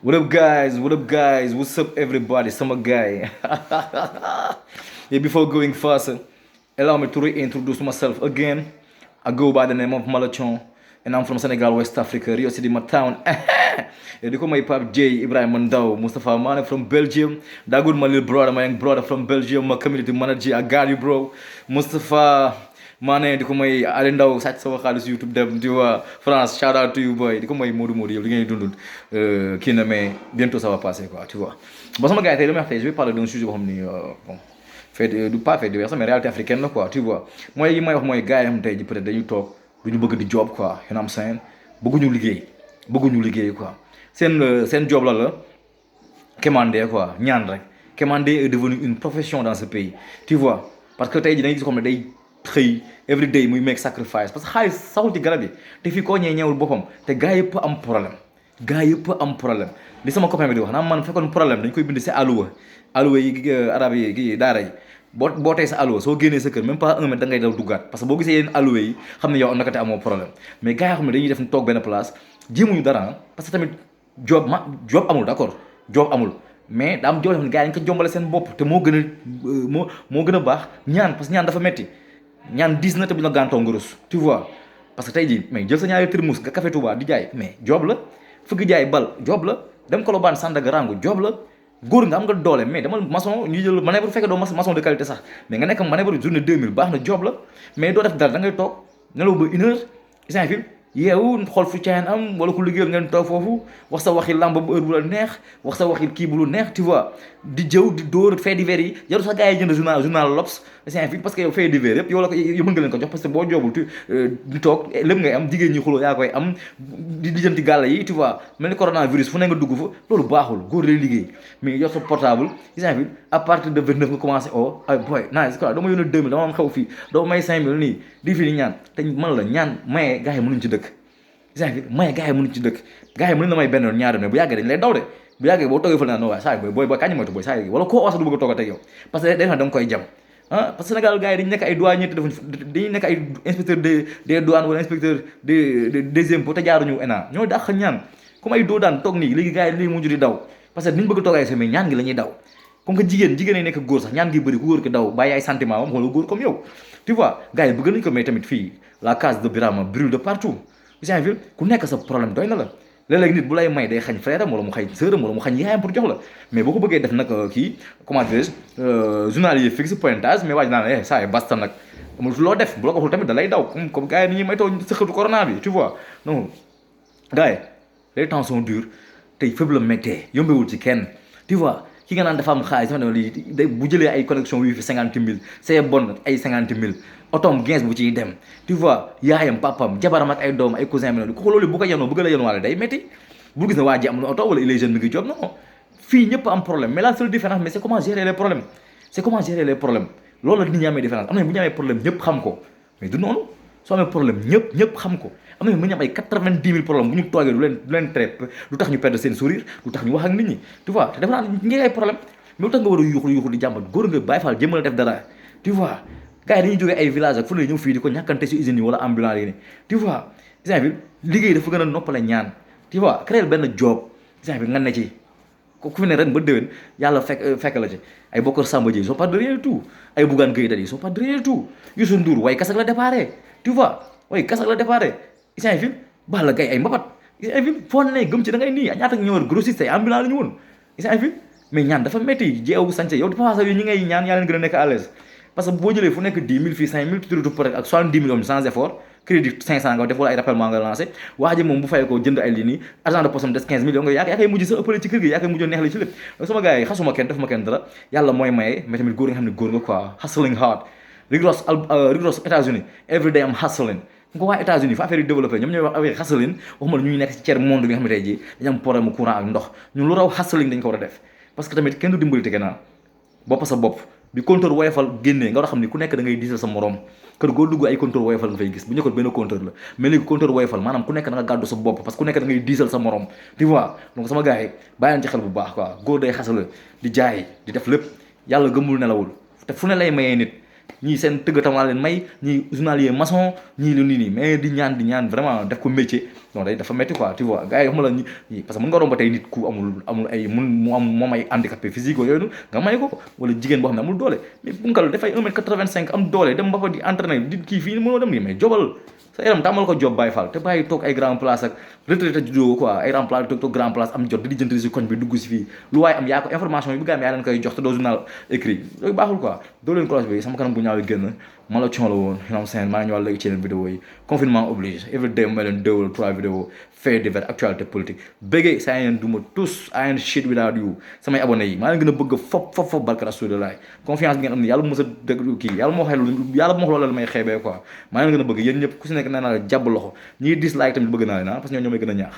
What up, guys? What up, guys? What's up, everybody? Summer guy. Yeah, before going faster, allow me to reintroduce myself again. I go by the name of MALATHION, and I'm from Senegal, West Africa, Rio City, my town. Yeah, they call my pap J, Ibrahim Mandao, Mustafa Mane from Belgium. That good, my little brother, my young brother from Belgium, my community manager. I got you, bro. Mustafa Mane, di ko may Aliou Ndao sàcc sama xaalis YouTube dem di waa France, shout out to you boy. Di ko may Modou Modou yow li ngay dund kii na mais bientôt ça va passer quoi, tu vois. Bon sama gars yi tey li may wax tey je vais parler d'un sujet boo xam ni bon fait du pas fait divers mais réalité africaine la quoi, tu vois. mooy yi may wax mooy gars yi xam tey ji peut-être dañuy toog duñu bëgg di job quoi, you know what I'm saying, bëgguñu liggéey quoi. Seen job la quémander quoi, ñaan rek. Quémander est devenu une profession dans ce pays, tu vois. Parce que tey ji dañuy gis xam ne day xëy every day muy make sacrifice parce que xaalis saxul ci garab yi te fii koo ñee ñëwul boppam te gars yëpp am problème li sama copain bi di wax naa man fekkoon problème dañ koy bind si alluwa yi arab yi kii daara yi boo tey sa alluwa soo génnee sa kër même pas 1 mètre da ngay daw duggaat parce que boo gisee yeneen alluwa yi xam ne yow am nakate amoo problème mais gars yoo xam ne dañuy def toog benn place jéemuñu dara parce que tamit job amul d'accord, job amul mais daa am job yoo xam ne gars yi dañ ko jombale seen bopp te moo gën a moo gën a baax ñaan parce que ñaan dafa metti ñaan 10 na te bu ñu la gàntoo nga rus, tu vois. parce que tey jii mais jël sa ñaari thermos nga café Touba di jaay mais job la, fëgg jaay bal job la, dem Colobane Sandaga rangu job la. góor nga am nga doole mais dama maçon ñu jël manœuvre bu fekkee doo maçon de qualité sax mais nga nekk manœuvre journée 2000 baax na job la mais doo def dara da ngay toog nelaw ba 1 heure isant fi yeewu xool fu caayan am wala ku liggéeyal ngeen toog foofu wax sa waxi lamb bu heure bu la neex wax sa waxi kii bu lu neex, tu vois. di jëw di dóor fait divers yi jarul sax gars yi jënd journal L'Obs isant fi parce que yow fait divers yëpp yow la ko yow mën nga leen ko jox parce que boo joobul tu di toog lépp ngay am, jigéen ñi xuloo yaa koy am di lijjanti gàlla yi, tu vois. mel ni coronavirus fu ne nga dugg fa loolu baaxul, góor lay liggéey mais yor sa portable isant fi à partir de 29 nga commencé ay boy nice quoi dama yónnee 2000 dama am xew fii doo may 5000 nii di fi ni ñaan te man la ñaan maye gars yi mënuñ ci dëkk isant fi maye gars yi mënuñ ci dëkk gars yi mënuñ na may benn yoon ñaari yoon bu yàggee dañ lay daw de bu yàggee boo toogee fa naan waaye saa booy kañ moytu booy saa wala koo wasa du bëgg a toog ak yow parce que da nga koy jam parce que Sénégal gars yi dañu nekk ay douanier te dañuy nekk ay inspecteur des douanes wala inspecteur des impôts te jaaruñu ENA ñoo dàq ñaan comme ay doo daan toog nii léegi gars yi léegi mujj di daw parce que niñ bëgg a toog ay mais ñaan gi la ñuy daw comme que jigéen ay nekk góor sax ñaan gi bëri ku góor ki daw bàyyi ay sentiment am wala góor comme yow, tu vois. gars yi bëgg nañ ko mais tamit fii la case de Birama brûle de partout ville ku nekk sa problème doy na la léeg-léeg nit bu lay may day xañ frère am wala mu xañ sœur am wala mu xañ yaayam pour jox la mais boo ko bëggee def nag kii comment dirais-je journalier fixe pointage mais waaj naa ne saa yi basta nag amul loo def bu la ko waxul tamit da lay daw comme gars yi ni ñuy maytoo sëqatu corona bi, tu vois. non gars yi les temps sont durs tey fépp la méttee yombewul ci kenn, tu vois. ki nga naan dafa am xaalis dafa ne lii day bu jëlee ay connexion wifi 50 000 c'est bon ay 50 000 otoom 15 bu ciy dem, tu vois. yaayam papam jabaram ak ay doom ay cousin bi ko loolu bu ko yenoo bëgg la yenwaale day métti bu gis ne waa ji am na oto wala il est jeune mi ngi job non fii ñëpp am problème mais la seule différence mais c'est comment gérer les problèmes loolu la nit ñi amee différence am na bu ñu amee problème ñëpp xam ko mais du noonu soo amee problème ñëpp xam ko am na mu ñu am ay 90 000 problème bu ñu toogee du leen traité du tax ñu perdre seen sourire du tax ñu wax ak nit ñi, tu vois. te dafa naa ngi ay problème mais lu tax nga war a yuuxu di jàmbat góor nga bàyyi faal jëmmal a def dara, tu vois. gars yi dañuy jógee ay village ak fu ne ñëw fii di ko ñàkkante si usines yi wala ambulance yi ni, tu vois. exemple bi liggéey dafa gën a noppale ñaan, tu vois. créer benn job exemple bi nga ne ci ku fi ne ren ba déwén yàlla fekk la ci ay Bokar Samba Dièye ils sont pas de rien du tout ay Bougane Gueye Dany ils sont pas de rien du tout Youssou Ndour way kasak la déparé, tu vois. way kasak la déparé isant fi Balla Gaye ay mbapat isant fi foo ne gëm ci da ngay nii ñaata ñëwar grossiste ay ambulance la ñu woon isant fi mais ñaan dafa métti jeewu sance yow di pasa yi ñi ngay ñaan yaa leen gën a nekk à l'aise parce que boo jëlee fu nekk 10 000 fii 5 000 tuuti peut être ak 70 000 sans effort crédit 500 nga def wala ay rappellement nga lancé waa ji moom bu fayee ko jënd ay lii nii argent de poche des 15 000 nga yaa koy mujj sa ëppale ci kër gi yaa koy mujj neex la ci lépp donc sama gars yi xasuma kenn defuma kenn dara yàlla mooy maye mais tamit góor nga xam ne góor nga quoi hustling hard rigorous États-Unis every day am hustling nga waa États-Unis fa affaire yi développé ñoom ñooy wax affaire hustling waxuma la ñuy nekk ci tiers monde bi nga xam ne tey jii dañu am problème courant ak ndox ñun lu raw hustling dañ ko war a def parce que tamit kenn du dimbali te gannaaw bopp sa bopp bi compteur woyofal génnee nga war a xam ni ku nekk da ngay diisal sa morom kër goo dugg ay compteur woyofal nga fay gis bu ñëkkoon benn compteur la mais léegi compteur woyofal maanaam ku nekk da nga gàddu sa bopp parce que ku nekk da ngay diisal sa morom, tu vois. donc sama gars yi bàyyi ci xel bu baax quoi góor day xasala di jaay di def lépp yàlla gëmul nelawul te fu ne lay mayee nit ñii seen tëggatamaa leen may ñii journalier maçon ñii lu nii mais di ñaan vraiment def ko métier non day dafa métti quoi tu vois gars yi waxuma la ñi parce que mën nga romb tey nit ku amul ay moom ay handicapé physique yooyu noonu nga may ko wala jigéen boo xam ne amul doole mais bunkal dafay 1m85 am doole dem ba fa di entraîner di kii fii mënoo dem nii mais jobal sa yaram tàmmal ko job bàyyi fall te bàyyi toog ay grand place ak retraité juddoo quoi ay grand place toog grand place am jot di lijjanti si koñ bi dugg si fii lu waaye am yaa ko information yi bu gaa yaa leen koy jox te doo journal écrit yooyu baaxul quoi doo leen cloche bi sama kanam bu ñaaw yi génn Malathion la woon xam seen maa ngi ñëwaat léegi ci yeneen vidéo yi confinement oblige every day ma leen 2 wala 3 vidéo fait divers actualité politique bëggee saa yeen duma tous I ain't shit without you samay abonné yi maa leen gën a bëgg fop barka rasulillah confiance bi ngeen am ni yàlla mos a dëgg kii yàlla moo wax loolu la may xeebee quoi maa leen gën a bëgg yéen ñëpp ku si nekk nee naa la jàbb loxo ñii dislike tamit bëgg naa leen parce que ñoo may gën a ñaax